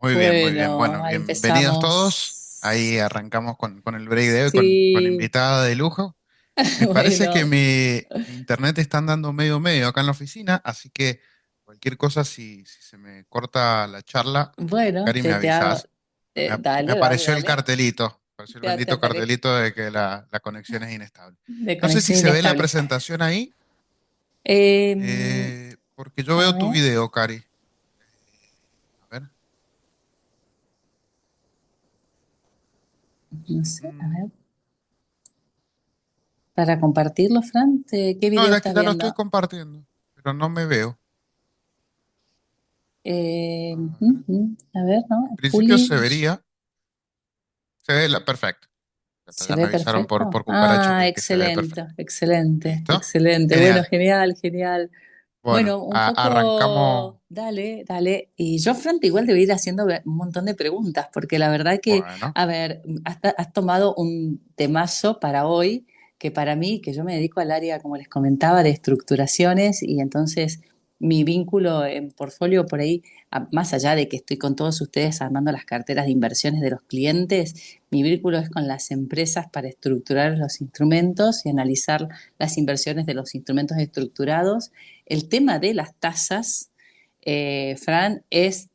Muy bien, muy bien. Bueno, Bueno, ahí bienvenidos todos. empezamos. Ahí arrancamos con el break de hoy con Sí, invitada de lujo. Me parece que bueno, mi internet está andando medio medio acá en la oficina, así que cualquier cosa, si se me corta la charla, bueno, Cari, me te hago. avisás. Me Dale, dale, apareció el dale. cartelito, apareció el Te bendito aparezco cartelito de que la conexión es inestable. de No sé si conexión se ve la inestable. presentación ahí, Em, porque yo a veo tu ver, video, Cari. A ver. no sé, a Mm, ver. Para compartirlo, Fran, ¿qué no, video ya que estás ya lo estoy viendo? compartiendo, pero no me veo. A ver. A ver, En ¿no? principio Juli, se vería, se ve perfecto. ¿se Ya me ve avisaron perfecto? por cucaracha Ah, que se ve excelente, perfecto. excelente, ¿Listo? excelente. Bueno, Genial. genial, genial. Bueno, Bueno, un arrancamos. poco, dale, dale. Y yo, Fran, igual te voy a ir haciendo un montón de preguntas, porque la verdad que, Bueno, a ver, has tomado un temazo para hoy, que para mí, que yo me dedico al área, como les comentaba, de estructuraciones, y entonces mi vínculo en portfolio por ahí, más allá de que estoy con todos ustedes armando las carteras de inversiones de los clientes, mi vínculo es con las empresas para estructurar los instrumentos y analizar las inversiones de los instrumentos estructurados. El tema de las tasas, Fran, es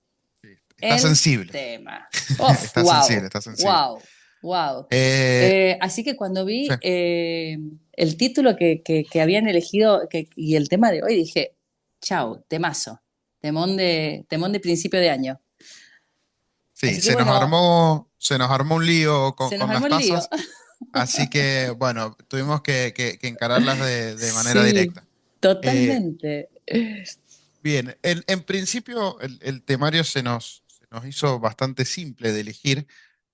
sí, está el sensible. tema. ¡Uf! Está sensible, ¡Wow! está sensible. ¡Wow! ¡Wow! Eh, Así que cuando sí, vi el título que habían elegido y el tema de hoy, dije, chau, temazo, temón de principio de año. sí, Así que bueno, se nos armó un lío se nos con armó las el lío. tasas, así que bueno, tuvimos que encararlas de manera Sí, directa. Eh, totalmente. Bien, en principio el temario se nos hizo bastante simple de elegir.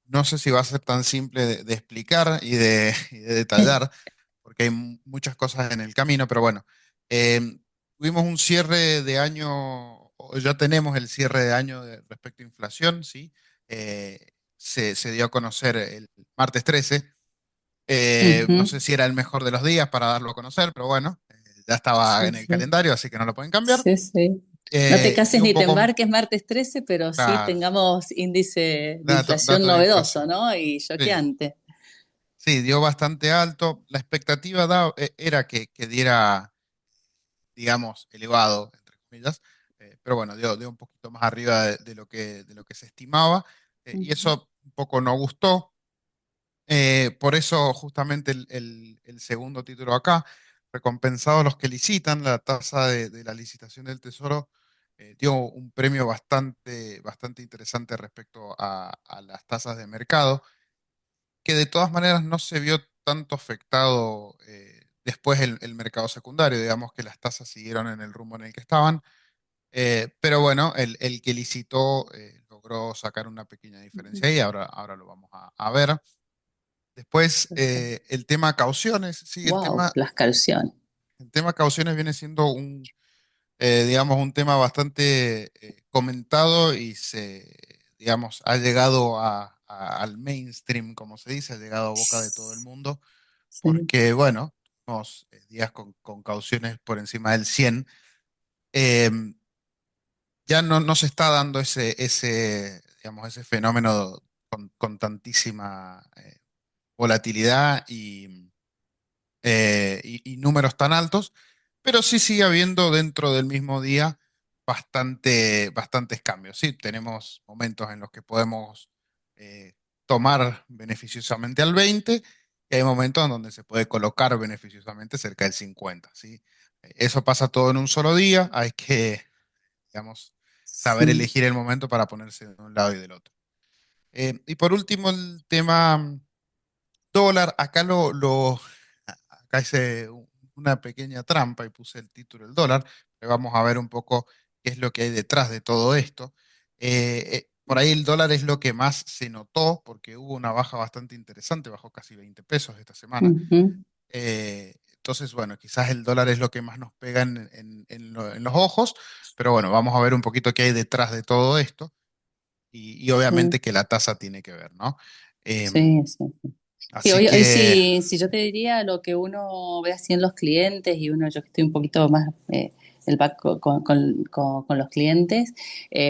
No sé si va a ser tan simple de explicar y de detallar, porque hay muchas cosas en el camino, pero bueno, tuvimos un cierre de año, o ya tenemos el cierre de año respecto a inflación, ¿sí? Se dio a conocer el martes 13. No Ujú. sé si era el mejor de los días para darlo a conocer, pero bueno, ya estaba Sí, en el sí. calendario, así que no lo pueden cambiar. Sí, sí. No te cases Dio un ni te poco, embarques martes 13, pero sí claro, tengamos índice de inflación dato de novedoso, inflación. ¿no? Y Sí, choqueante. sí, dio bastante alto. La expectativa era que diera, digamos, elevado, entre comillas, pero bueno, dio un poquito más arriba de lo que se estimaba, y Ujú. eso un poco no gustó. Por eso justamente el segundo título acá, recompensados los que licitan, la tasa de la licitación del Tesoro dio un premio bastante interesante respecto a las tasas de mercado, que de todas maneras no se vio tanto afectado después el mercado secundario, digamos que las tasas siguieron en el rumbo en el que estaban, pero bueno, el que licitó logró sacar una pequeña diferencia y ahora lo vamos a ver. Después, el tema cauciones, sí, Wow, las calciones. el tema cauciones viene siendo digamos, un tema bastante comentado y digamos, ha llegado al mainstream, como se dice, ha llegado a boca de todo el mundo, Sí, porque, bueno, tenemos días con cauciones por encima del 100. eh, ya no se está dando digamos, ese fenómeno con tantísima volatilidad y números tan altos, pero sí sigue habiendo dentro del mismo día bastantes cambios. Sí, tenemos momentos en los que podemos tomar beneficiosamente al 20 y hay momentos en donde se puede colocar beneficiosamente cerca del 50, ¿sí? Eso pasa todo en un solo día, hay que, digamos, saber sí. elegir el momento para ponerse de un lado y del otro. Y por último, el tema dólar, acá hice una pequeña trampa y puse el título del dólar, pero vamos a ver un poco qué es lo que hay detrás de todo esto. Por ahí el dólar es lo que más se notó, porque hubo una baja bastante interesante, bajó casi 20 pesos esta semana. Ujú. Entonces, bueno, quizás el dólar es lo que más nos pega en los ojos, pero bueno, vamos a ver un poquito qué hay detrás de todo esto y Sí, obviamente que la tasa tiene que ver, ¿no? sí, Em, sí. Sí, así hoy que... sí, si yo te diría lo que uno ve así en los clientes y uno, yo que estoy un poquito más el back con los clientes.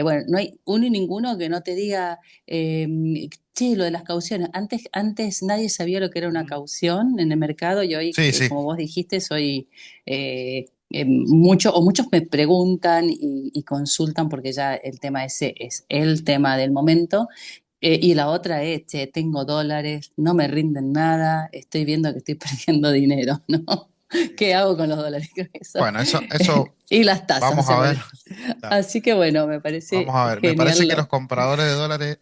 Bueno, no hay uno y ninguno que no te diga, che, lo de las cauciones. Antes nadie sabía lo que era una Ujú. caución en el mercado y hoy, Sí, sí. como vos dijiste, soy muchos me preguntan y consultan porque ya el tema ese es el tema del momento. Y la otra es, che, tengo dólares, no me rinden nada, estoy viendo que estoy perdiendo dinero, ¿no? Sí, ¿Qué sí. hago con los dólares? Eso. Bueno, eso Y las tasas vamos se a ver. vuelven. Claro. Así que bueno, me Vamos parece a ver. Me parece genial. que los compradores de dólares.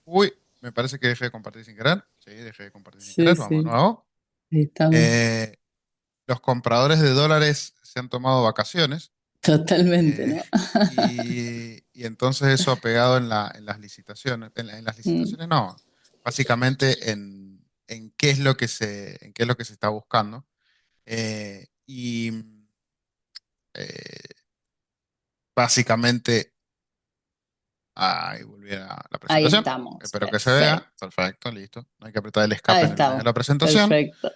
Uy, me parece que dejé de compartir sin querer. Sí, dejé de compartir sin Sí, querer. Vamos de sí, nuevo. estamos Eh, los compradores de dólares se han tomado vacaciones. totalmente, eh, ¿no? y entonces eso ha pegado en las licitaciones. En las Mm, licitaciones no. Básicamente en qué es lo que en qué es lo que se está buscando. Y eh, básicamente. Ahí volví a la ahí presentación. estamos, Espero que se vea. perfecto. Perfecto, listo. No hay que apretar el Ahí escape en el medio de estamos, la presentación. perfecto.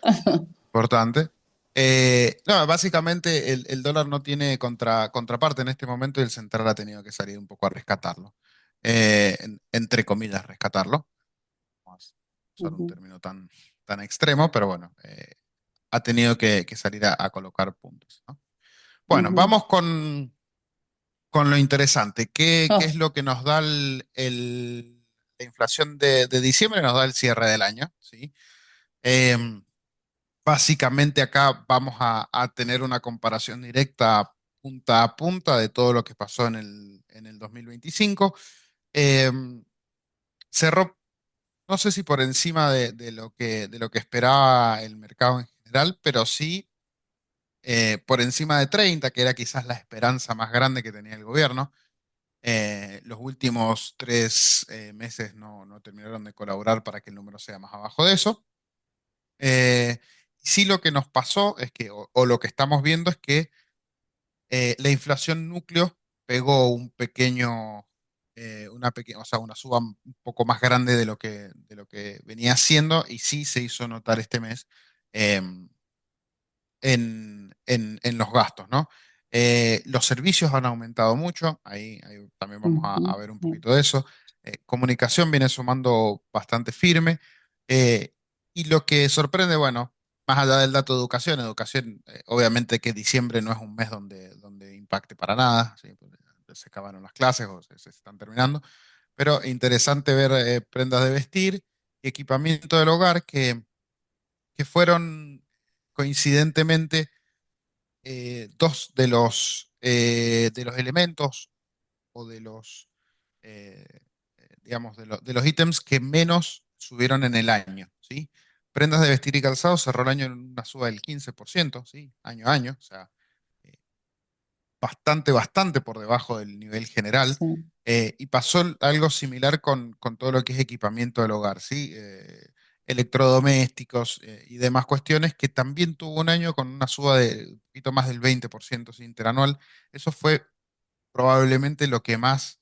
Importante. No, básicamente el dólar no tiene contraparte en este momento y el central ha tenido que salir un poco a rescatarlo. Entre comillas, rescatarlo. Vamos a usar un Ujú, término tan extremo, pero bueno, ha tenido que salir a colocar puntos, ¿no? Bueno, ujú. vamos con lo interesante. ¿Qué es Oh, lo que nos da la inflación de diciembre? Nos da el cierre del año, ¿sí? Em, Básicamente acá vamos a tener una comparación directa punta a punta de todo lo que pasó en el 2025. Em, Cerró, no sé si por encima de lo que esperaba el mercado en general, pero sí por encima de 30, que era quizás la esperanza más grande que tenía el gobierno. Los últimos 3 meses no terminaron de colaborar para que el número sea más abajo de eso. Eh, sí lo que nos pasó es que, o lo que estamos viendo es que la inflación núcleo pegó o sea, una suba un poco más grande de lo que venía haciendo y sí se hizo notar este mes. em, en los gastos, ¿no? Los servicios han aumentado mucho, ahí también vamos a ujú, ver un sí, poquito de eso. Comunicación viene sumando bastante firme. eh, y lo que sorprende, bueno, más allá del dato de educación, obviamente que diciembre no es un mes donde impacte para nada, ¿sí? Pues, se acabaron las clases o se están terminando, pero interesante ver prendas de vestir y equipamiento del hogar que fueron coincidentemente dos de los elementos o eh, digamos, de los ítems que menos subieron en el año, ¿sí? Prendas de vestir y calzado cerró el año en una suba del 15%, ¿sí? Año a año, o sea, eh, bastante por debajo del nivel general. sí, Y pasó algo similar con todo lo que es equipamiento del hogar, ¿sí? Electrodomésticos y demás cuestiones, que también tuvo un año con una suba de un poquito más del 20% ¿sí? Interanual. Eso fue probablemente lo que más,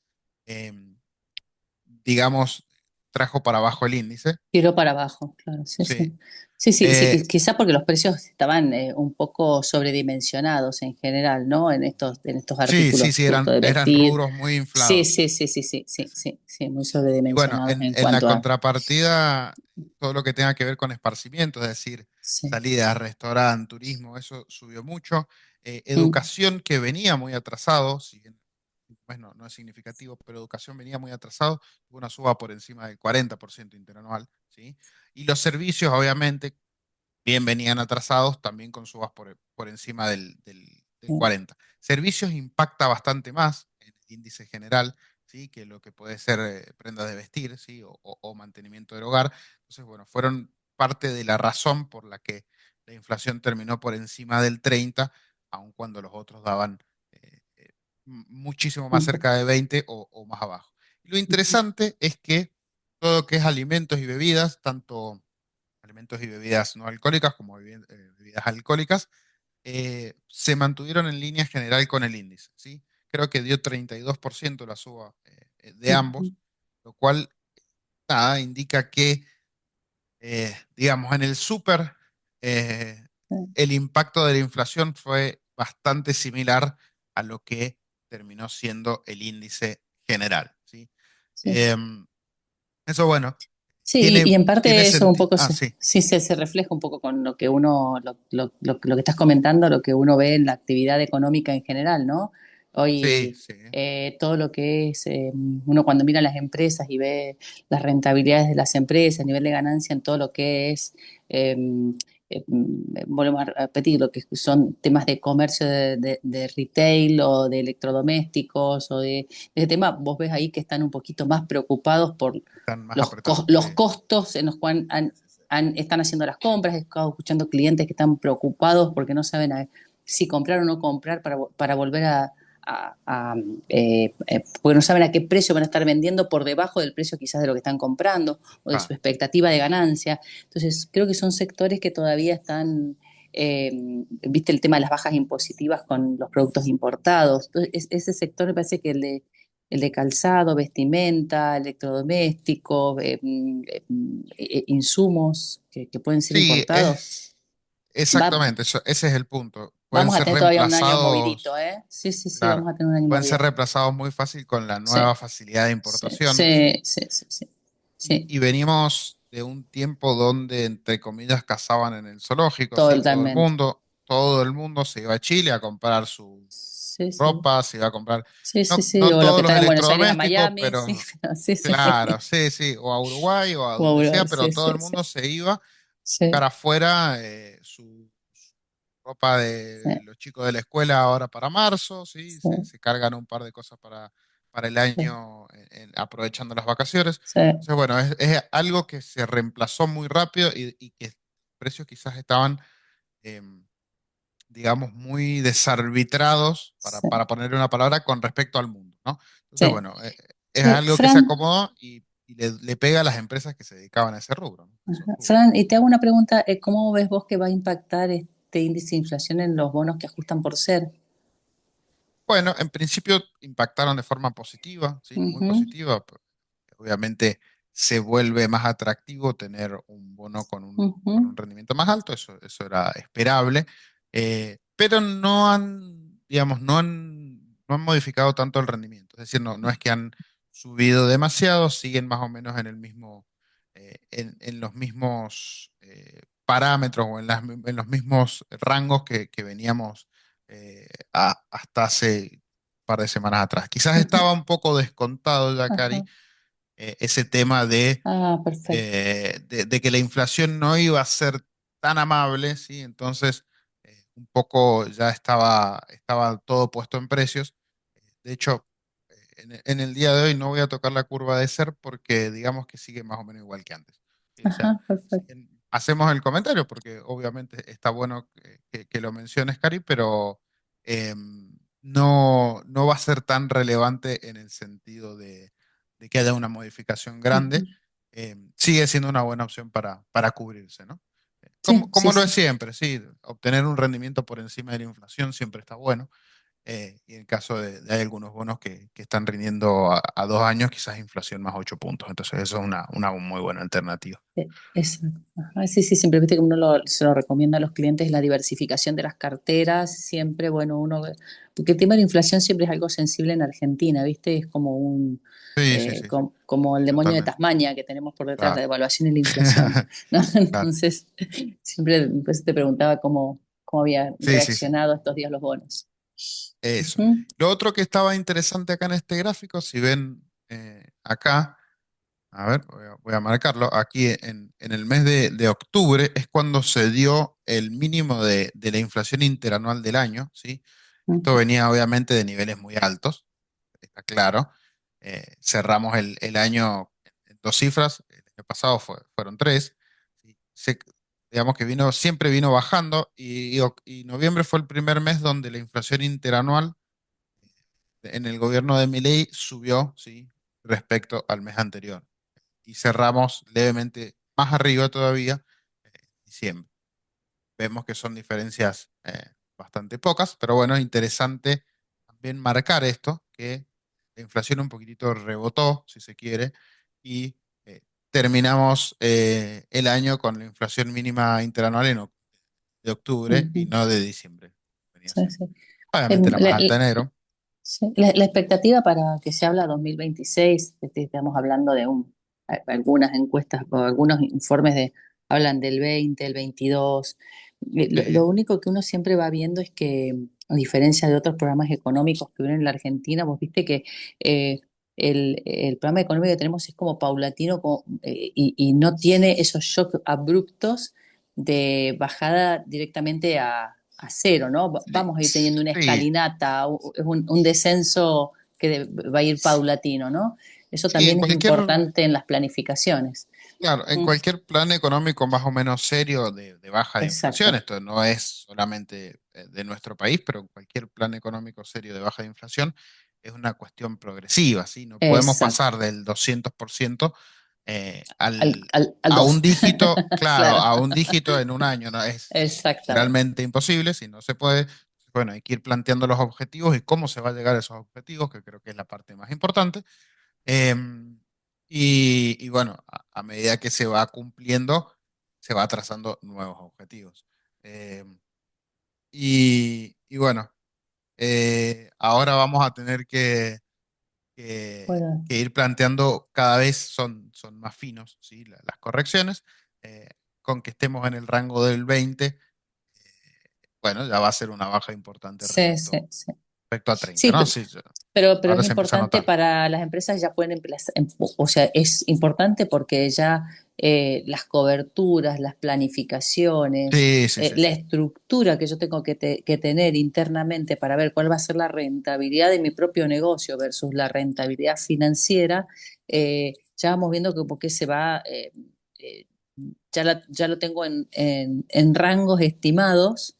digamos, trajo para abajo el índice. tiró para abajo, claro, sí, Sí. sí. Sí, sí, sí, Eh, quizá porque los precios estaban un poco sobredimensionados en general, ¿no? En estos sí, sí, artículos sí, justo de eran vestir. rubros muy Sí, inflados. sí, sí, sí, sí, Sí, sí, sí. sí, sí, muy Y bueno, sobredimensionados en en la cuanto a... contrapartida, todo lo que tenga que ver con esparcimiento, es decir, Sí. salidas, restaurante, turismo, eso subió mucho. Mm, Educación que venía muy atrasado, si bien pues no es significativo, pero educación venía muy atrasado, tuvo una suba por encima del 40% interanual, ¿sí? Y los servicios, obviamente, bien venían atrasados, también con subas por encima del sí, 40. Servicios impacta bastante más en el índice general, ¿sí? Que lo que puede ser prendas de vestir, ¿sí? O mantenimiento del hogar. Entonces, bueno, fueron parte de la razón por la que la inflación terminó por encima del 30, aun cuando los otros daban muchísimo más un poco. cerca de 20 o más abajo. Y lo Ujú, interesante es que todo lo que es alimentos y bebidas, tanto alimentos y bebidas no alcohólicas como bebidas alcohólicas, se mantuvieron en línea general con el índice, ¿sí? Creo que dio 32% la suba de ujú, ambos, lo cual, nada, indica que, digamos, en el súper, eh, sí, el impacto de la inflación fue bastante similar a lo que terminó siendo el índice general, ¿sí? sí. Em, Eso, bueno, Sí, y tiene, en tiene parte eso un sentido. poco Ah, sí, sí se refleja un poco con lo que uno, lo que estás comentando, lo que uno ve en la actividad económica en general, ¿no? sí, Hoy sí, todo lo que es, uno cuando mira las empresas y ve las rentabilidades de las empresas, el nivel de ganancia en todo lo que es, eh, volvemos a repetir, lo que son temas de comercio de retail o de electrodomésticos o de ese tema, vos ves ahí que están un poquito más preocupados por están más apretados, sí, los costos en los cuales están haciendo las compras. He estado escuchando clientes que están preocupados porque no saben si comprar o no comprar para volver porque no saben a qué precio van a estar vendiendo por debajo del precio quizás de lo que están comprando o de su ah, expectativa de ganancia. Entonces, creo que son sectores que todavía están, viste el tema de las bajas impositivas con los productos importados. Entonces, ese sector me parece que el de calzado, vestimenta, electrodomésticos, insumos que pueden ser sí, importados, es va, exactamente, ese es el punto. Pueden vamos a ser tener todavía un año movidito, reemplazados, ¿eh? Sí, sí, sí, claro, vamos a tener un año pueden movido. ser reemplazados muy fácil con la Sí, nueva facilidad de sí, importación, sí, ¿sí? sí, sí, sí, Y, sí, y venimos de un tiempo donde, entre comillas, cazaban en el zoológico, ¿sí? totalmente. Todo el mundo se iba a Chile a comprar su Sí, sí, ropa, se iba a comprar, sí, sí, no, sí, no o los que todos los están en Buenos Aires a electrodomésticos, Miami, sí, pero pero sí, sí, claro, sí, sí, o a Uruguay o a o a donde sea, Uruguay, pero sí, todo sí, el sí, mundo se iba a buscar sí, afuera su ropa de sí, los chicos de la escuela ahora para marzo, ¿sí? sí, Se cargan un par de cosas para el sí, año aprovechando las vacaciones. sí, Entonces, bueno, es algo que se reemplazó muy rápido y que los precios quizás estaban, em, digamos, muy desarbitrados, sí, para poner una palabra, con respecto al mundo, ¿no? Entonces, sí. bueno, es Che, algo que se Fran, acomodó y le pega a las empresas que se dedicaban a ese rubro, ¿no? A esos ajá, rubros. Fran, y te hago una pregunta, ¿cómo ves vos que va a impactar este índice de inflación en los bonos que ajustan por ser? Bueno, en principio impactaron de forma positiva, ¿sí? Muy Ujú, positiva. Obviamente se vuelve más atractivo tener un bono con un ujú, rendimiento más alto, eso era esperable, pero no han, digamos, no han modificado tanto el rendimiento. Es decir, no es que han subido demasiado, siguen más o menos en el mismo, en los mismos parámetros o en los mismos rangos que veníamos hasta hace un par de semanas atrás. Quizás ujú, estaba un poco descontado ya, Cari, ajá. ese tema Ah, perfecto. de que la inflación no iba a ser tan amable, ¿sí? Entonces, un poco ya estaba todo puesto en precios. De hecho, en el día de hoy no voy a tocar la curva de ser porque digamos que sigue más o menos igual que antes. ¿Sí? O sea, Ajá, perfecto. hacemos el comentario porque obviamente está bueno que lo menciones, Cari, pero no va a ser tan relevante en el sentido de que haya una modificación grande. Ujú. Sigue siendo una buena opción para cubrirse, ¿no? Sí, sí, Como lo es sí. siempre, sí, obtener un rendimiento por encima de la inflación siempre está bueno. Y en el caso de hay algunos bonos que están rindiendo a 2 años, quizás inflación más 8 puntos. Entonces, eso es una muy buena alternativa. Exacto. Ajá, sí, sí, siempre viste que uno se lo recomienda a los clientes la diversificación de las carteras, siempre, bueno, porque el tema de la inflación siempre es algo sensible en Argentina, ¿viste? Es como Sí, sí, sí, sí, como el demonio de totalmente. Tasmania que tenemos por detrás, la Claro, devaluación y la inflación, ¿no? claro. Entonces, siempre pues, te preguntaba cómo había Sí, sí, sí. reaccionado estos días los bonos. Eso. Ujú, Lo otro que estaba interesante acá en este gráfico, si ven acá, a ver, voy a marcarlo, aquí en el mes de octubre es cuando se dio el mínimo de la inflación interanual del año, ¿sí? Esto ujú, venía obviamente de niveles muy altos, está claro. Cerramos el año en dos cifras, el año pasado fueron tres. ¿Sí? Digamos que siempre vino bajando y noviembre fue el primer mes donde la inflación interanual en el gobierno de Milei subió, ¿sí? Respecto al mes anterior. Y cerramos levemente más arriba todavía en diciembre. Vemos que son diferencias bastante pocas, pero bueno, es interesante también marcar esto, que la inflación un poquitito rebotó, si se quiere, y terminamos el año con la inflación mínima interanual de octubre y ujú. no de diciembre. compañías, sí, ¿sí? sí. Obviamente Em, la más la, alta de enero. sí, la expectativa para que se habla 2026, estamos hablando de algunas encuestas o algunos informes hablan del 20, el 22. Lo Sí, único que uno siempre va viendo es que, a diferencia de otros programas económicos que vienen en la Argentina, vos viste que eh, el programa económico que tenemos es como paulatino y no tiene esos shocks abruptos de bajada directamente a cero, ¿no? sí, Vamos a ir teniendo una sí, escalinata, un descenso que va a ir paulatino, ¿no? Eso sí, también es importante en las planificaciones. claro, en Mm, cualquier plan económico más o menos serio de baja de inflación, exacto, esto no es solamente de nuestro país, pero en cualquier plan económico serio de baja de inflación es una cuestión progresiva, ¿sí? No podemos exacto. pasar del 200% Al, al a dos. un dígito, claro, Claro, a un dígito en un año, ¿no? Es exactamente. realmente imposible, si no se puede. Bueno, hay que ir planteando los objetivos y cómo se va a llegar a esos objetivos, que creo que es la parte más importante. Em, y bueno, a medida que se va cumpliendo, se va trazando nuevos objetivos. Em, y bueno, ahora vamos a tener Bueno, que ir planteando cada vez son más finos, ¿sí? Las correcciones. Eh, con que estemos en el rango del 20, bueno, ya va a ser una baja importante sí, sí, sí. respecto a 30, Sí, ¿no? Sí, pero ahora es se empieza a importante notar. para las empresas, ya pueden empezar, o sea, es importante porque ya las coberturas, las planificaciones, Sí, sí, sí, la sí. estructura que yo tengo que tener internamente para ver cuál va a ser la rentabilidad de mi propio negocio versus la rentabilidad financiera, ya vamos viendo que porque se va, ya lo tengo en rangos estimados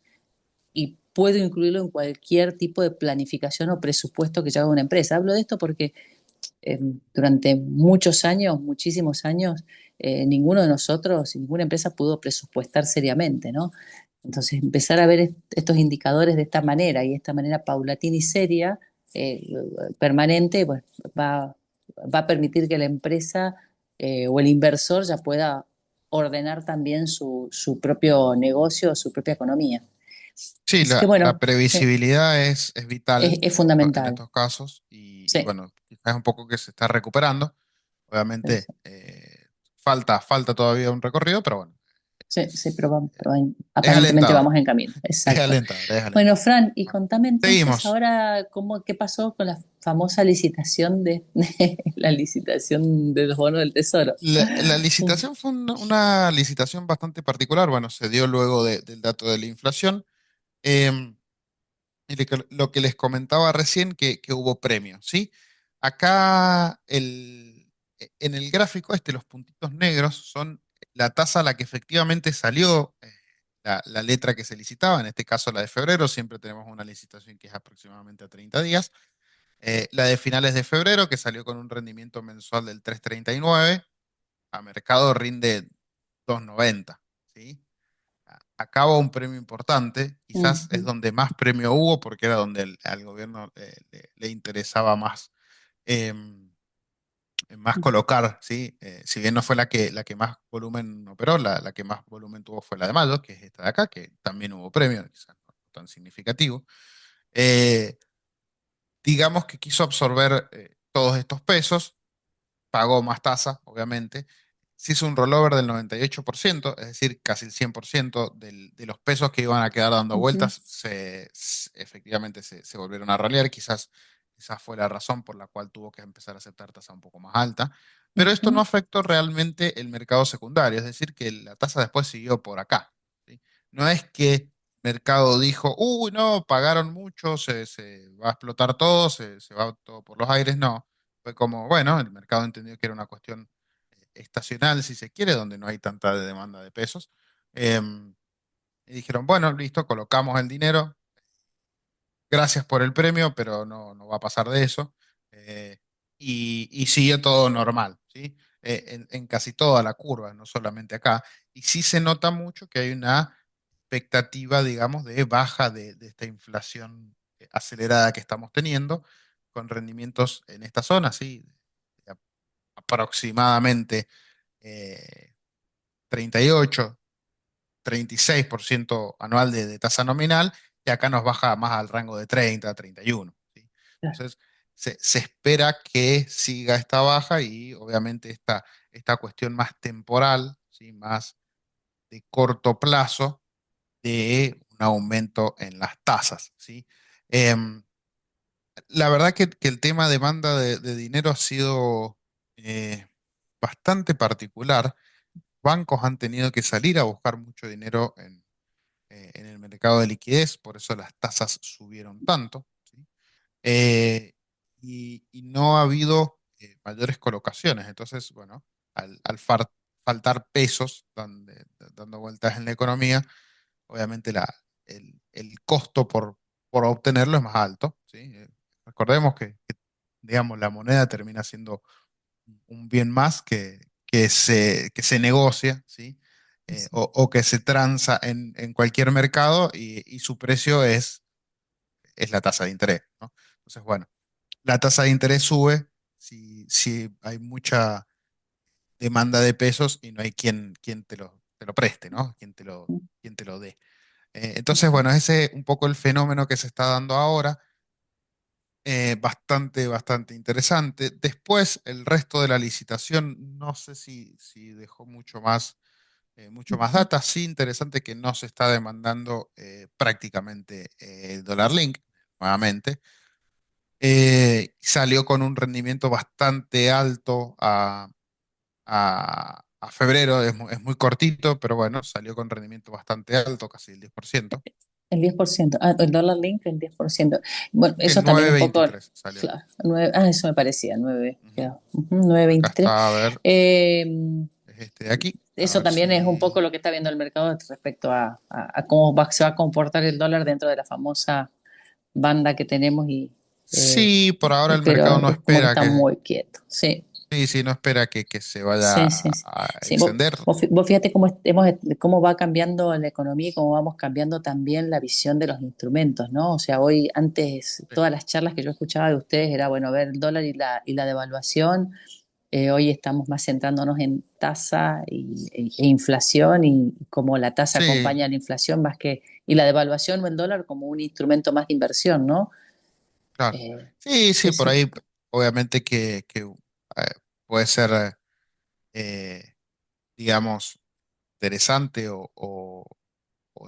y puedo incluirlo en cualquier tipo de planificación o presupuesto que yo haga una empresa. Hablo de esto porque durante muchos años, muchísimos años, ninguno de nosotros, ninguna empresa pudo presupuestar seriamente, ¿no? Entonces, empezar a ver estos indicadores de esta manera y esta manera paulatina y seria, eh, permanente, pues va, va a permitir que la empresa o el inversor ya pueda ordenar también su propio negocio, su propia economía. Sí, Así que la bueno, sí, previsibilidad es vital es en fundamental. estos casos y Sí, bueno, quizás es un poco que se está recuperando. sí, Obviamente sí, falta todavía un recorrido, pero bueno, sí, sí, es, es aparentemente alentador, vamos en camino. es Exacto. alentador, es Bueno, alentador. Fran, y Bueno, contame entonces seguimos. ahora qué pasó con la famosa licitación de la licitación de los bonos del Tesoro. La licitación fue una licitación bastante particular, bueno, se dio luego del dato de la inflación. Em, y lo que les comentaba recién, que hubo premios, ¿sí? Acá en el gráfico este, los puntitos negros son la tasa a la que efectivamente salió la letra que se licitaba, en este caso la de febrero, siempre tenemos una licitación que es aproximadamente a 30 días. La de finales de febrero, que salió con un rendimiento mensual del 3,39, a mercado rinde 2,90, ¿sí? Acaba un premio importante, quizás es Ujú, donde más premio hubo porque era donde al gobierno le interesaba más, más colocar, ¿sí? Si bien no fue la que más volumen operó, la que más volumen tuvo fue la de mayo, que es esta de acá, que también hubo premio, quizás no tan significativo. Eh, digamos que quiso absorber todos estos pesos, pagó más tasa, obviamente. Se hizo un rollover del 98%, es decir, casi el 100% de los pesos que iban a quedar dando ujú, vueltas, efectivamente se volvieron a ralear. Quizás esa fue la razón por la cual tuvo que empezar a aceptar tasa un poco más alta. Pero esto no ujú, afectó realmente el mercado secundario, es decir, que la tasa después siguió por acá, ¿sí? No es que el mercado dijo, uy, no, pagaron mucho, se va a explotar todo, se va todo por los aires, no. Fue como, bueno, el mercado entendió que era una cuestión estacional, si se quiere, donde no hay tanta demanda de pesos. Em, y dijeron, bueno, listo, colocamos el dinero, gracias por el premio, pero no va a pasar de eso. Eh, y sigue todo normal, ¿sí? En casi toda la curva, no solamente acá. Y sí se nota mucho que hay una expectativa, digamos, de baja de esta inflación acelerada que estamos teniendo, con rendimientos en esta zona, ¿sí? De aproximadamente 38, 36% anual de tasa nominal y acá nos baja más al rango de 30, 31. ¿Sí? Entonces, se espera que siga esta baja y obviamente esta cuestión más temporal, ¿sí? Más de corto plazo de un aumento en las tasas, ¿sí? Em, la verdad que el tema demanda de dinero ha sido eh, bastante particular. Bancos han tenido que salir a buscar mucho dinero en el mercado de liquidez, por eso las tasas subieron tanto, ¿sí? Y no ha habido mayores colocaciones. Entonces, bueno, al faltar pesos dando vueltas en la economía, obviamente el costo por obtenerlo es más alto, ¿sí? Recordemos digamos, la moneda termina siendo un bien más que se negocia, ¿sí? O que se transa en cualquier mercado y su precio es la tasa de interés, ¿no? Entonces, bueno, la tasa de interés sube si hay mucha demanda de pesos y no hay quien te lo preste, ¿no? Quien te lo dé. Entonces, bueno, ese es un poco el fenómeno que se está dando ahora, bastante, bastante interesante. Después, el resto de la licitación, no sé si dejó mucho más data. Sí, interesante que no se está demandando prácticamente el dólar link, nuevamente. Salió con un rendimiento bastante alto a febrero, es muy cortito, pero bueno, salió con rendimiento bastante alto, casi el 10%. El 10%. Ah, el dólar link, el 10%. Bueno, El eso también nueve un poco, veintitrés salió. claro, eso me parecía, 9, Ujú. Acá 9,23. está, a ver, Eh, es este de aquí, a Eso ver también es un poco si... lo que está viendo el mercado respecto a cómo se va a comportar el dólar dentro de la famosa banda que tenemos eh, Sí, por ahora el pero mercado no es como que espera está que... muy quieto. Sí, Sí, sí, no espera que se vaya sí, a, sí, sí. a Sí, extender. vos fíjate cómo va cambiando la economía y cómo vamos cambiando también la visión de los instrumentos, ¿no? O sea, hoy, antes, Sí, todas las charlas que yo escuchaba de ustedes era, bueno, ver el dólar y la devaluación. Hoy estamos más centrándonos en tasa e inflación y cómo la tasa sí, acompaña a la inflación más que, y la devaluación o el dólar como un instrumento más de inversión, ¿no? claro. Eh, Sí, sí, sí, por sí. ahí obviamente que puede ser, eh, digamos, interesante o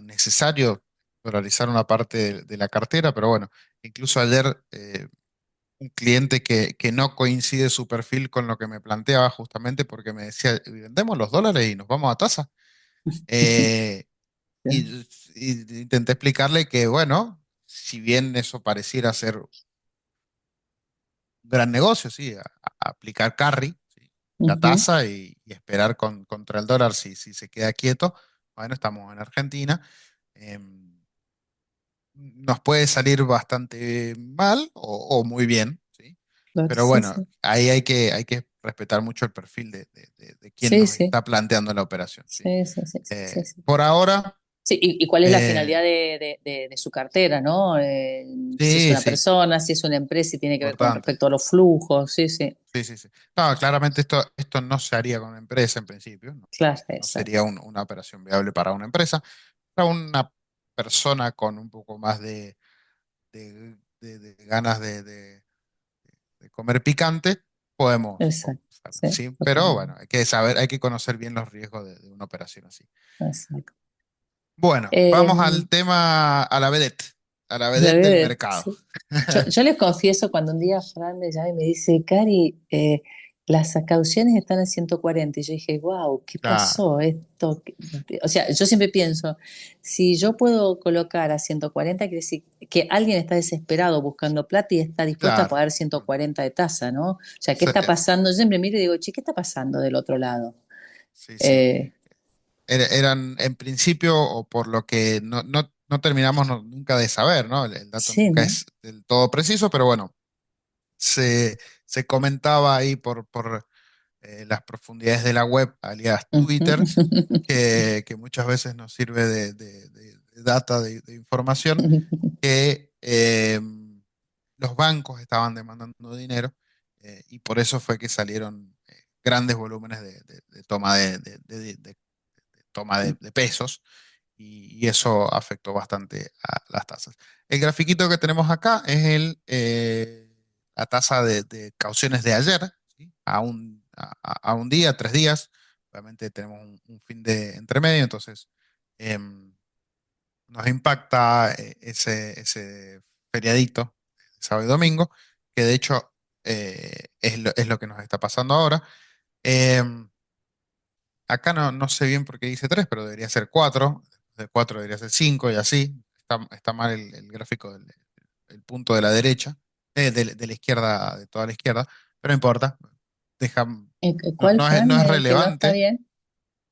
necesario dolarizar una parte de la cartera, pero bueno, incluso ayer un cliente que no coincide su perfil con lo que me planteaba justamente porque me decía, vendemos los dólares y nos vamos a tasa. Eh, y intenté explicarle que, bueno, si bien eso pareciera ser un gran negocio, sí, aplicar carry, ¿sí? La Ujú. tasa y esperar contra el dólar si se queda quieto. Bueno, estamos en Argentina. em, Nos puede salir bastante mal o muy bien, ¿sí? Claro, Pero sí, bueno, sí. ahí hay que respetar mucho el perfil de quien Sí, nos sí. está planteando la operación, ¿sí? Sí, sí, sí, sí, sí. Por ahora, Sí, y cuál es la eh, finalidad de su cartera, ¿no? Si es sí, una sí, persona, si es una empresa, si tiene que ver con importante. respecto a los flujos, sí, sí. Sí, sí, sí. No, claramente esto no se haría con una empresa en principio, no, Claro, no sería exacto. una operación viable para una empresa. Para una persona con un poco más de ganas de comer picante, podemos Exacto. hacerlo, Sí, ¿sí? Pero bueno, totalmente. hay que saber, hay que conocer bien los riesgos de una operación así. Exacto. Bueno, vamos Eh, al tema, a la vedette La del verdad, mercado. sí. Yo les confieso cuando un día Fran me llama y me dice, Cari, las cauciones están en 140. Y yo dije, wow, ¿qué Claro, pasó? O sea, yo siempre pienso, si yo puedo colocar a 140, quiere decir que alguien está desesperado buscando plata y está dispuesto a claro. pagar 140 de tasa, ¿no? O sea, ¿qué Sí, está pasando? Yo siempre miro y digo, che, ¿qué está pasando del otro lado? sí, sí. Eh, Eran en principio, o por lo que no terminamos nunca de saber, ¿no? El dato sí, nunca ¿no? es del todo preciso, pero bueno, se comentaba ahí por las profundidades de la web, alias Ujú. Twitter, que muchas veces nos sirve de data, de información, que los bancos estaban demandando dinero y por eso fue que salieron grandes volúmenes de toma de toma de pesos. y eso afectó bastante a las tasas. El grafiquito que tenemos acá es la tasa de cauciones de ayer, ¿sí? A un día, 3 días. Obviamente tenemos un fin de entre medio, entonces em, nos impacta ese feriadito, sábado y domingo, que de hecho es lo que nos está pasando ahora. Em, Acá no sé bien por qué dice 3, pero debería ser 4. De 4 debería ser 5 y así. Está mal el gráfico el punto de la derecha, de la izquierda, de toda la izquierda, pero no importa. Deja, ¿Cuál, no Fran? es El que no está relevante. bien.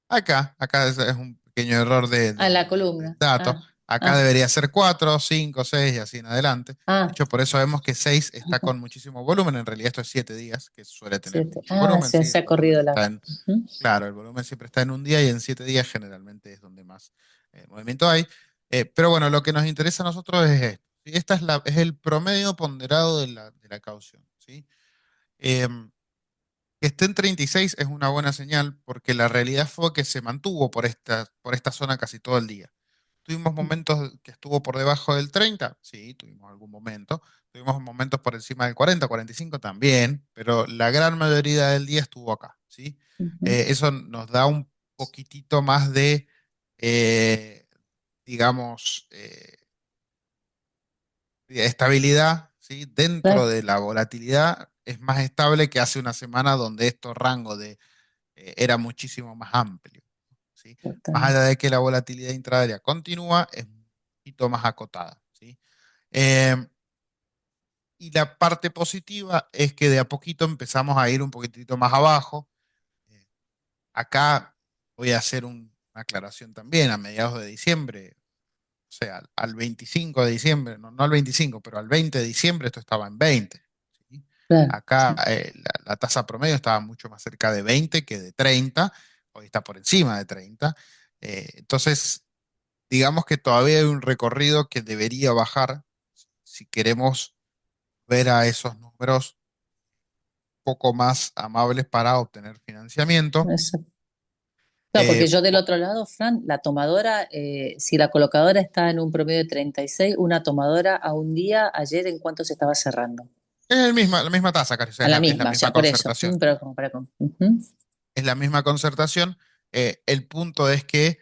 Acá es un pequeño error Ah, la del columna. dato. Ah, Acá ah, debería ser 4, 5, 6 y así en adelante. De ah. hecho, por eso vemos que 6 está Ajá, con muchísimo volumen. En realidad esto es 7 días, que suele tener siete. mucho Ah, volumen. Sí, se el ha volumen corrido está largo. en. Ujú, Claro, el volumen siempre está en un día y en 7 días generalmente es donde más movimiento hay. Pero bueno, lo que nos interesa a nosotros es esto, ¿sí? Esta es el promedio ponderado de la caución, ¿sí? Em, que esté en 36 es una buena señal porque la realidad fue que se mantuvo por esta zona casi todo el día. ¿Tuvimos momentos que estuvo por debajo del 30? Sí, tuvimos algún momento. Tuvimos momentos por encima del 40, 45 también, pero la gran mayoría del día estuvo acá, ¿sí? ujú. Eso nos da un poquitito más de, eh, digamos, de estabilidad, ¿sí? Dentro Claro, de la volatilidad es más estable que hace una semana donde estos rangos era muchísimo más amplio, ¿sí? Más total. allá de que la volatilidad intradiaria continúa, es un poquito más acotada, ¿sí? Eh, y la parte positiva es que de a poquito empezamos a ir un poquitito más abajo. Eh, Acá voy a hacer una aclaración también a mediados de diciembre, o sea, al 25 de diciembre, no al 25, pero al 20 de diciembre esto estaba en 20, ¿sí? Claro, Acá sí, la tasa promedio estaba mucho más cerca de 20 que de 30, hoy está por encima de 30. Entonces, digamos que todavía hay un recorrido que debería bajar si queremos ver a esos números un poco más amables para obtener financiamiento. eso. Claro, porque yo del Po- otro lado, Fran, la tomadora, si la colocadora está en un promedio de 36, una tomadora a un día, ayer, ¿en cuánto se estaba cerrando? es la misma tasa, Cari, o sea, A la es la misma, o misma sea, por eso. concertación. Pero como para... Ujú. Es la misma concertación. El punto es que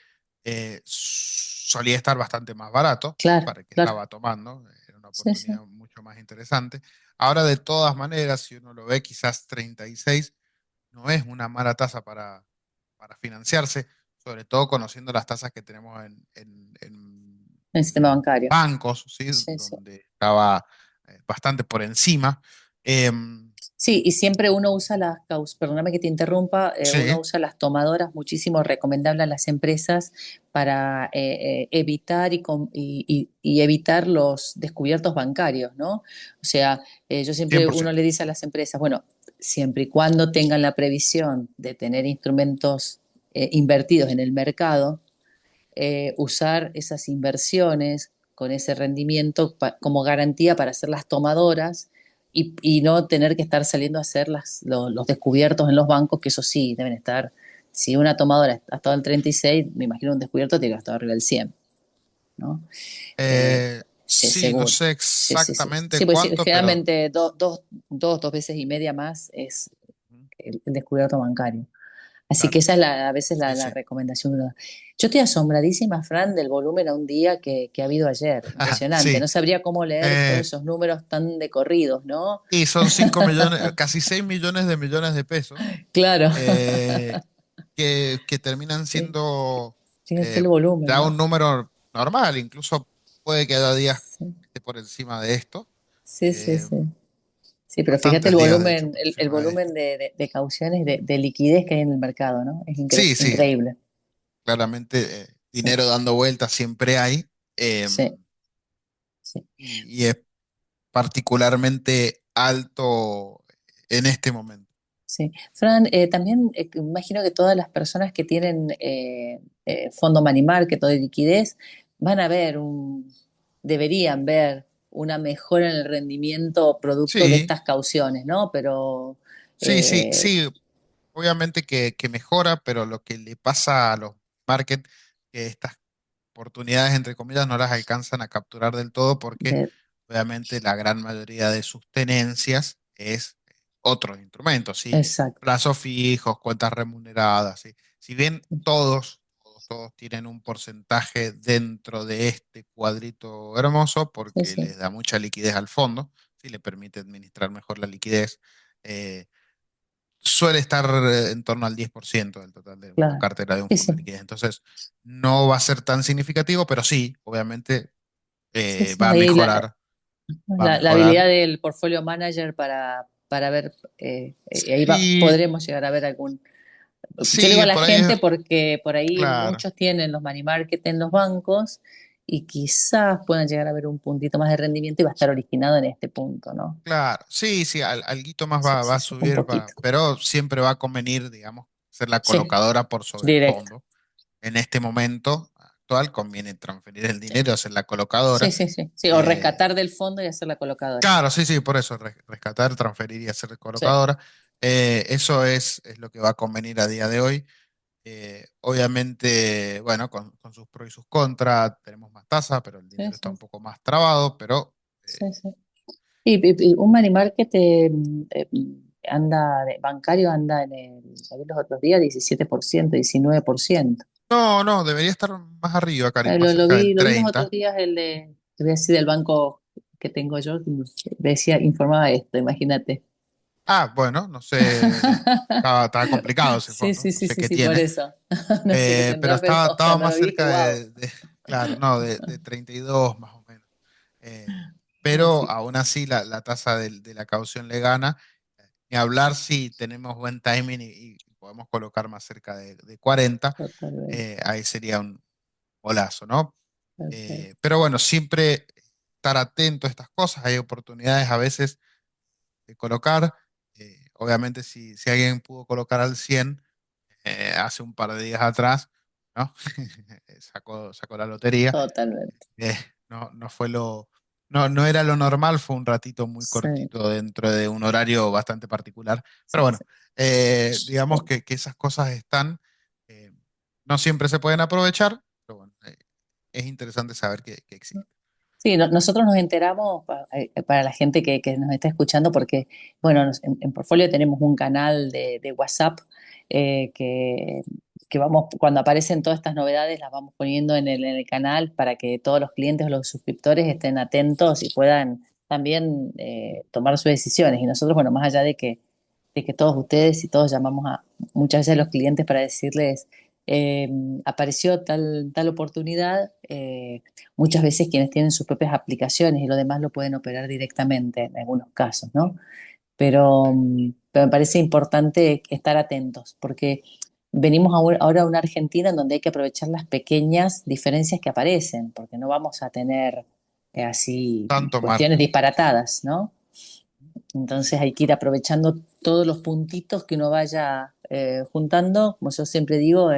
solía estar bastante más barato, ¿sí? Claro, Para el que claro. estaba tomando, era una Sí, sí. oportunidad mucho más interesante. Ahora, de todas maneras, si uno lo ve, quizás 36 no es una mala tasa para financiarse, sobre todo conociendo las tasas que tenemos En el sistema bancario. bancos, ¿sí? Sí, sí. Donde estaba bastante por encima. Em, Sí, y siempre uno usa perdóname que te interrumpa, uno sí, usa las tomadoras, muchísimo recomendable a las empresas para evitar y evitar los descubiertos bancarios, ¿no? O sea, yo siempre, uno 100%. le dice a las empresas, bueno, siempre y cuando tengan la previsión de tener instrumentos invertidos en el mercado, usar esas inversiones con ese rendimiento como garantía para hacer las tomadoras y no tener que estar saliendo a hacer los descubiertos en los bancos, que eso sí, deben estar. Si una tomadora ha estado en 36, me imagino un descubierto tiene que estar arriba del 100, ¿no? Sí, no Seguro. sé Sí, sí, sí. exactamente Sí, pues sí, cuánto, pero generalmente dos veces y media más es el descubierto bancario. Así que claro, esa es a veces sí, la sí. recomendación que uno da. Yo estoy asombradísima, Fran, del volumen a un día que ha habido ayer. Impresionante. Sí. No sabría cómo leer todos Eh, esos números tan de corridos, ¿no? y son 5 millones, casi 6 millones de pesos Claro. eh, que terminan Sí. siendo Fíjate el eh, volumen, ya un ¿no? número normal, incluso puede que haya días Sí, que esté por encima de esto, sí, sí, eh, sí. Sí, pero fíjate el bastantes días de hecho volumen, por el encima de volumen esto. de cauciones, de liquidez que hay en el mercado, ¿no? Es Sí, sí, increíble. claramente Sí, dinero dando vueltas siempre hay. eh, sí, sí. y es particularmente alto en este momento. Sí. Fran, también imagino que todas las personas que tienen fondo money market o de liquidez van a ver deberían ver una mejora en el rendimiento producto de Sí, estas cauciones, ¿no? Pero sí, eh, sí, obviamente que mejora, pero lo que le pasa a los market, que estas oportunidades, entre comillas, no las alcanzan a capturar del todo porque de- obviamente la gran mayoría de sus tenencias es otros instrumentos, ¿sí? exacto, Plazos fijos, cuentas remuneradas, ¿sí? Si bien todos tienen un porcentaje dentro de este cuadrito hermoso sí, porque sí, les da mucha liquidez al fondo, ¿sí? Le permite administrar mejor la liquidez. eh, Suele estar en torno al 10% del total de una claro. cartera de un Sí, fondo de sí, liquidez. Entonces, no va a ser tan significativo, pero sí, obviamente sí, sí. va a Ahí mejorar, va a la habilidad mejorar. del portfolio manager para ver, ahí Sí, podremos llegar a ver algún. Yo le digo a sí, la por ahí gente porque por ahí claro, muchos tienen los money market en los bancos y quizás puedan llegar a ver un puntito más de rendimiento y va a estar originado en este punto, ¿no? claro. Sí, sí, alguito más Sí, va sí, a sí, un subir, poquito. pero siempre va a convenir, digamos, ser la Sí, colocadora por sobre el directo. fondo. En este momento actual conviene transferir el Sí, dinero, hacer la sí, colocadora. sí, sí. Sí, o eh, rescatar del fondo y hacer la colocadora. Claro, sí, sí, por eso, rescatar, transferir y hacer Sí, colocadora. Eso es lo que va a convenir a día de hoy. Obviamente, bueno, con sus pros y sus contras, tenemos más tasa, pero el sí, dinero está sí, un poco más trabado, pero sí, sí. Y un money market anda, bancario anda lo vi los otros días, 17%, 19%. no, no, debería estar más arriba, Karim, más cerca del Lo vi los otros 30. días, te voy a decir del banco que tengo yo, decía, informaba esto, imagínate. Ah, bueno, no sé, estaba complicado ese Sí, fondo, sí, no sí, sé sí, qué sí, por tiene. eso. No sé qué Pero tendrá, pero estaba cuando más lo vi dije, cerca wow. claro, no, de 32 más o menos. Eh, pero Así, aún así la tasa de la caución le gana. Ni hablar si tenemos buen timing y podemos colocar más cerca de 40, totalmente, ahí sería un golazo, ¿no? perfecto, Pero bueno, siempre estar atento a estas cosas. Hay oportunidades a veces de colocar. Obviamente si alguien pudo colocar al 100 hace un par de días atrás, ¿no? Sacó la lotería. totalmente. Eh, no fue no era lo normal, fue un ratito muy Sí, cortito dentro de un horario bastante particular. Pero sí, bueno, sí. digamos que esas cosas están, eh, no siempre se pueden aprovechar, pero bueno, es interesante saber que existen. Sí, nosotros nos enteramos para la gente que nos está escuchando porque, bueno, en Portfolio tenemos un canal de WhatsApp eh, que, que vamos, cuando aparecen todas estas novedades, las vamos poniendo en el canal para que todos los clientes o los suscriptores estén atentos y puedan también tomar sus decisiones. Y nosotros, bueno, más allá de que todos ustedes y todos llamamos a muchas veces a los clientes para decirles, eh, apareció tal oportunidad. Muchas veces quienes tienen sus propias aplicaciones y lo demás lo pueden operar directamente en algunos casos, ¿no? Sí, Pero me parece importante estar atentos, porque venimos ahora a una Argentina en donde hay que aprovechar las pequeñas diferencias que aparecen, porque no vamos a tener así tanto cuestiones margen. Sí. disparatadas, ¿no? Entonces hay que ir aprovechando todos los puntitos que uno vaya juntando. Como yo siempre digo,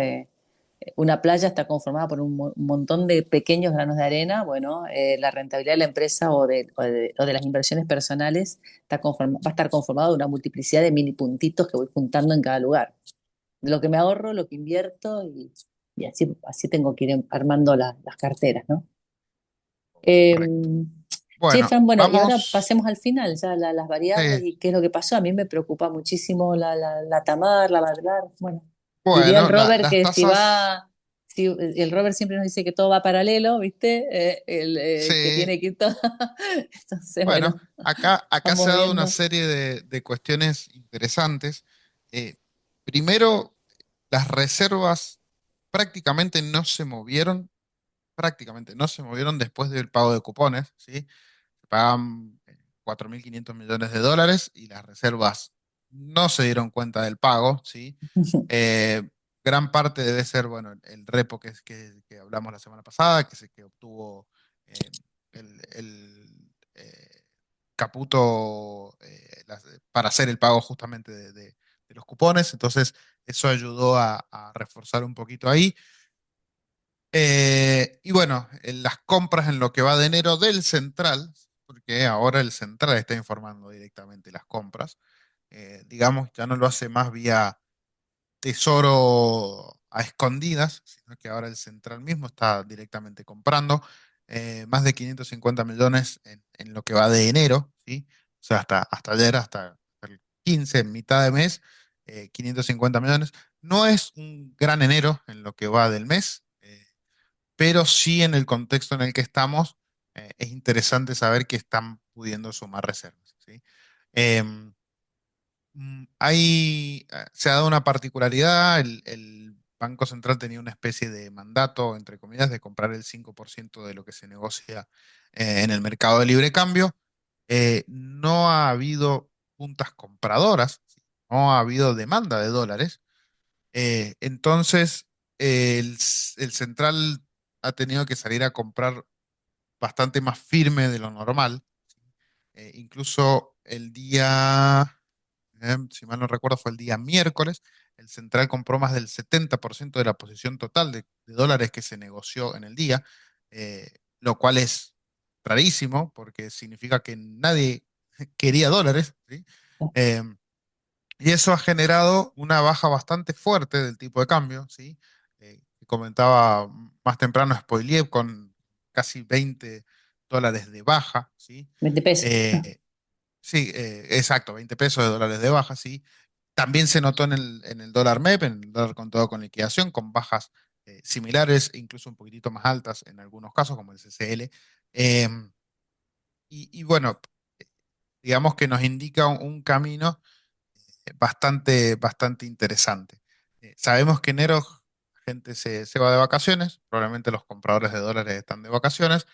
una playa está conformada por un montón de pequeños granos de arena. Bueno, la rentabilidad de la empresa o de las inversiones personales va a estar conformado de una multiplicidad de mini puntitos que voy juntando en cada lugar. Lo que me ahorro, lo que invierto y así tengo que ir armando las carteras, ¿no? Eh, Correcto. Che, Bueno, Fran, bueno, y ahora vamos. pasemos al final, ya las variables Sí. y qué es lo que pasó. A mí me preocupa muchísimo la Tamar, la Badlar. Bueno, diría el Bueno, Robert las que tasas, si el Robert siempre nos dice que todo va paralelo, ¿viste? Que sí. tiene que ir todo. Entonces, Bueno, bueno, acá se vamos ha dado una viendo. serie de cuestiones interesantes. Eh, Primero, las reservas prácticamente no se movieron después del pago de cupones, ¿sí? Se pagan 4.500 millones de dólares y las reservas no se dieron cuenta del pago, ¿sí? Eh, Gran parte debe ser, bueno, el repo que hablamos la semana pasada, que obtuvo eh, el Caputo para hacer el pago justamente de los cupones. Entonces, eso ayudó a reforzar un poquito ahí. Y bueno, en las compras en lo que va de enero del central, porque ahora el central está informando directamente las compras, digamos, ya no lo hace más vía Tesoro a escondidas, sino que ahora el central mismo está directamente comprando más de 550 millones en lo que va de enero, ¿sí? O sea, hasta ayer, hasta el 15, en mitad de mes, 550 millones. No es un gran enero en lo que va del mes, pero sí en el contexto en el que estamos, es interesante saber que están pudiendo sumar reservas, ¿sí? Em, se ha dado una particularidad, el Banco Central tenía una especie de mandato, entre comillas, de comprar el 5% de lo que se negocia en el mercado de libre cambio. No ha habido puntas compradoras, ¿sí? No ha habido demanda de dólares. Entonces, el central ha tenido que salir a comprar bastante más firme de lo normal. Incluso el día, si mal no recuerdo, fue el día miércoles, el central compró más del 70% de la posición total de dólares que se negoció en el día, lo cual es rarísimo porque significa que nadie quería dólares, ¿sí? Eh, y eso ha generado una baja bastante fuerte del tipo de cambio, ¿sí? Que comentaba más temprano Spoiliev con casi 20 dólares de baja, ¿sí? 20 pesos. Eh, sí, exacto, 20 pesos de dólares de baja, ¿sí? También se notó en el dólar MEP, en el dólar contado con liquidación, con bajas similares, e incluso un poquitito más altas en algunos casos, como el CCL. Y bueno, digamos que nos indica un camino bastante interesante. Sabemos que enero la gente se va de vacaciones, probablemente los compradores de dólares están de vacaciones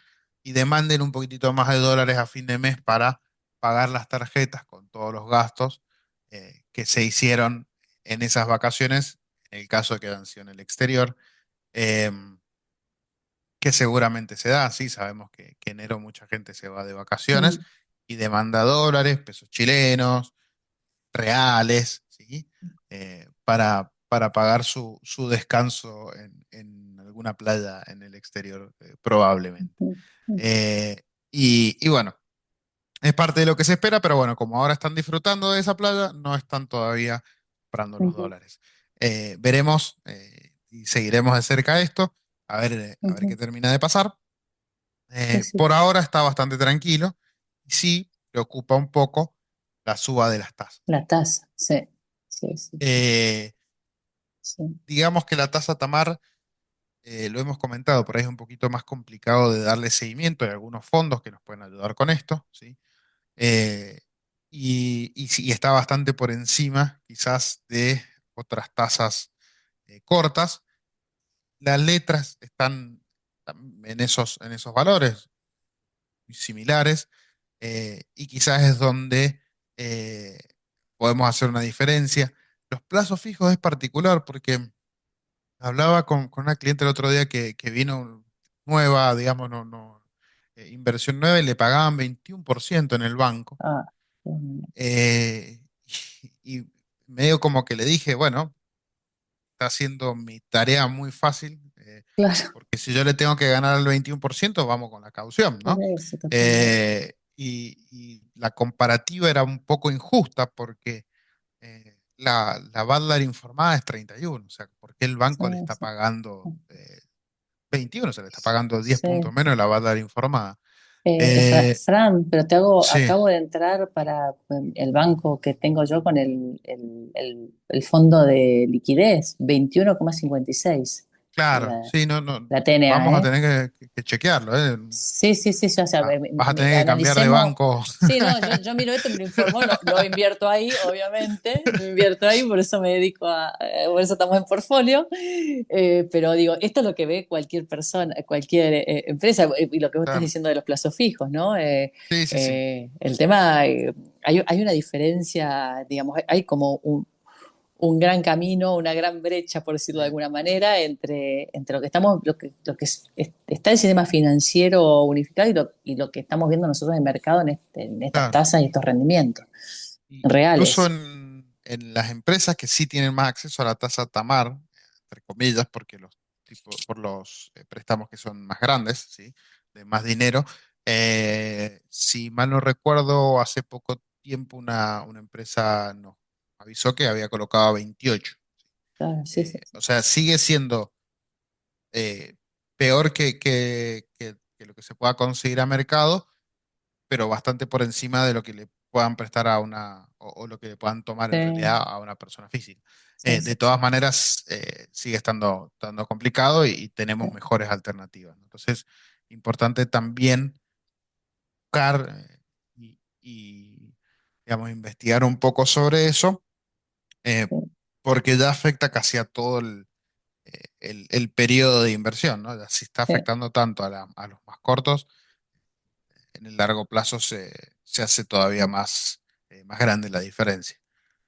y demanden un poquitito más de dólares a fin de mes para pagar las tarjetas con todos los gastos que se hicieron en esas vacaciones, en el caso de que hayan sido en el exterior, eh, que seguramente se da, sí, sabemos que enero mucha gente se va de vacaciones Mm, y demanda dólares, pesos chilenos, reales, ¿sí? Para pagar su descanso en alguna playa en el exterior, probablemente. mm, mm, Y bueno, es parte de lo que se espera, pero bueno, como ahora están disfrutando de esa playa, no están todavía comprando los ujú, dólares. Veremos y seguiremos de cerca esto, a ver qué ujú. termina de pasar. Sí, sí. Por ahora está bastante tranquilo y sí preocupa un poco la suba de las tasas. La tasa, sí, sí, sí, Eh, sí. digamos que la tasa Tamar, lo hemos comentado, por ahí es un poquito más complicado de darle seguimiento. Hay algunos fondos que nos pueden ayudar con esto, ¿sí? Eh, y sí, está bastante por encima quizás de otras tasas cortas. Las letras están en esos valores muy similares, y quizás es donde eh, podemos hacer una diferencia. Los plazos fijos es particular porque hablaba con una cliente el otro día que vino nueva, digamos, inversión nueva y le pagaban 21% en el banco. Ah, mm, Eh, y medio como que le dije, bueno, está haciendo mi tarea muy fácil, claro, porque si yo le tengo que ganar el 21% vamos con la caución, por ¿no? eso totalmente. Y la comparativa era un poco injusta porque la Badlar informada es 31, o sea, ¿por qué el Sí, banco le está sí, pagando 21? Se le está pagando 10 puntos sí. menos de la Badlar informada. Fra- Eh, Fran, pero te hago, sí, acabo de entrar para el banco que tengo yo con el fondo de liquidez, 21,56 claro, la, sí, no, la vamos TNA, a ¿eh? tener que chequearlo, ¿eh? Sí, sí, sí, sí, o sea, Vas a tener que cambiar de analicemos. banco. Sí, no, yo miro esto, me lo informó, no, no invierto ahí, obviamente, no invierto ahí, por eso me dedico por eso estamos en portfolio, pero digo, esto es lo que ve cualquier persona, cualquier empresa, y lo que vos estás Claro, diciendo de los plazos fijos, ¿no? sí, sí, sí, El tema, hay una diferencia, digamos, hay como un gran camino, una gran brecha, por decirlo de sí, alguna manera, entre lo que estamos, está el sistema financiero unificado y lo que estamos viendo nosotros en el mercado en estas claro. tasas y estos rendimientos Incluso reales. en las empresas que sí tienen más acceso a la tasa Tamar, entre comillas, porque por los préstamos que son más grandes, ¿sí? De más dinero, si mal no recuerdo, hace poco tiempo una empresa nos avisó que había colocado a 28. claro, sí, sí, sí, O sea, sigue siendo peor que lo que se pueda conseguir a mercado, pero bastante por encima de lo que le puedan prestar a o lo que le puedan tomar en realidad sí, a una persona física. sí, De sí, todas maneras, sigue estando complicado y tenemos sí, mejores alternativas, ¿no? Entonces, importante también buscar digamos, investigar un poco sobre eso, eh, sí, porque ya afecta casi a todo el periodo de inversión, ¿no? Ya si está sí. afectando tanto a los más cortos, en el largo plazo se hace todavía más grande la diferencia.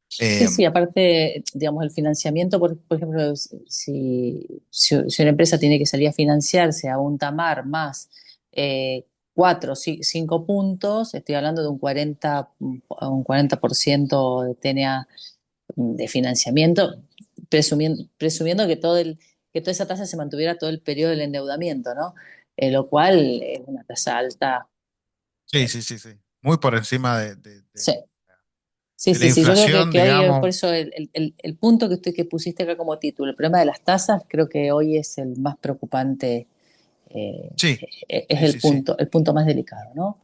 Sí, Eh, sí, aparte, digamos, el financiamiento, por ejemplo, si una empresa tiene que salir a financiarse a un Tamar más 5 puntos, estoy hablando de un 40% de TNA de financiamiento, presumiendo que toda esa tasa se mantuviera todo el periodo del endeudamiento, ¿no? Lo cual es una tasa alta. sí, sí, sí, sí. Muy por encima Sí. Sí, de la sí, sí, yo creo inflación, que hoy, por digamos. eso el punto que pusiste acá como título, el problema de las tasas, creo que hoy es el más preocupante, Sí, es sí, sí, sí. el punto más delicado, ¿no?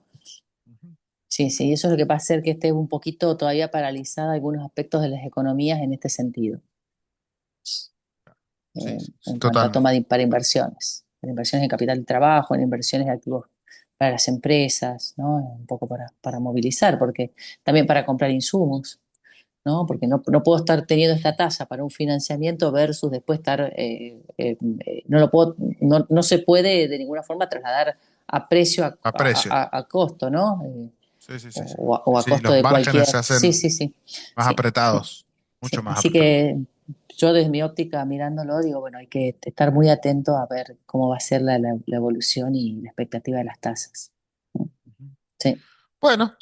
Ujú. Sí, sí, y eso es lo que va a hacer que esté un poquito todavía paralizada algunos aspectos de las economías en este sentido, Sí, sí, sí, en cuanto a totalmente. para inversiones en capital de trabajo, en inversiones de activos para las empresas, ¿no? Un poco para movilizar, porque también para comprar insumos. ¿No? Porque no puedo estar teniendo esta tasa para un financiamiento versus después estar, no lo puedo, no se puede de ninguna forma trasladar a precio, A precio. a costo, ¿no? Sí, sí, sí, sí. O a Sí, costo los de márgenes se cualquier. Sí, hacen sí, sí, más sí, sí, apretados, mucho sí. más Así apretados. que yo desde mi óptica mirándolo digo, bueno, hay que estar muy atento a ver cómo va a ser la evolución y la expectativa de las tasas. Ujú. Sí. Bueno,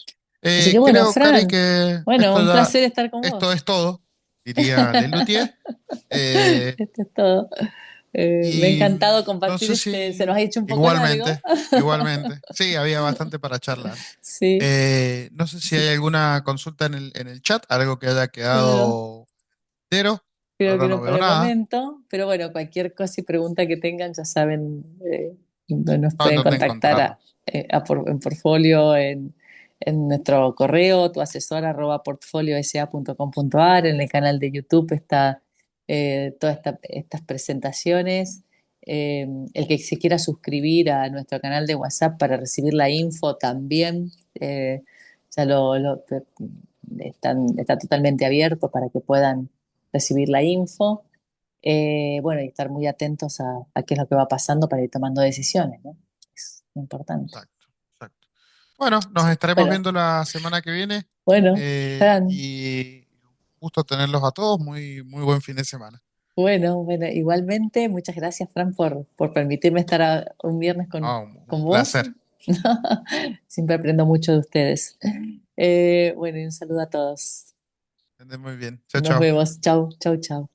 Así que bueno, creo, Cari, Fran, que bueno, un placer estar con esto vos. es todo, diría Lelutier. Eh, Esto es todo. Me ha y encantado no compartir sé se nos si ha hecho un poco largo. igualmente, igualmente. Sí, había bastante para charlar. Sí, No sé si hay alguna consulta en el chat, algo que haya no, quedado entero. creo que Ahora no no por veo el nada. momento, pero bueno, cualquier cosa y pregunta que tengan, ya saben, nos ¿A pueden dónde contactar encontrarlo? en portfolio, en nuestro correo, tu asesor portfoliosa.com.ar, en el canal de YouTube está todas estas presentaciones. El que se quiera suscribir a nuestro canal de WhatsApp para recibir la info también, ya está totalmente abierto para que puedan recibir la info. Bueno, y estar muy atentos a qué es lo que va pasando para ir tomando decisiones, ¿no? Es importante. Exacto, exacto. Bueno, nos Sí. estaremos Bueno, viendo la semana que viene bueno, Fran, y un gusto tenerlos a todos. Muy, muy buen fin de semana. bueno, igualmente, muchas gracias, Fran, por permitirme estar un viernes Ah, con un vos. placer. Siempre aprendo mucho de ustedes. Bueno, y un saludo a todos. Estén muy bien. Chao, Nos chao. vemos. Chau, chau, chau.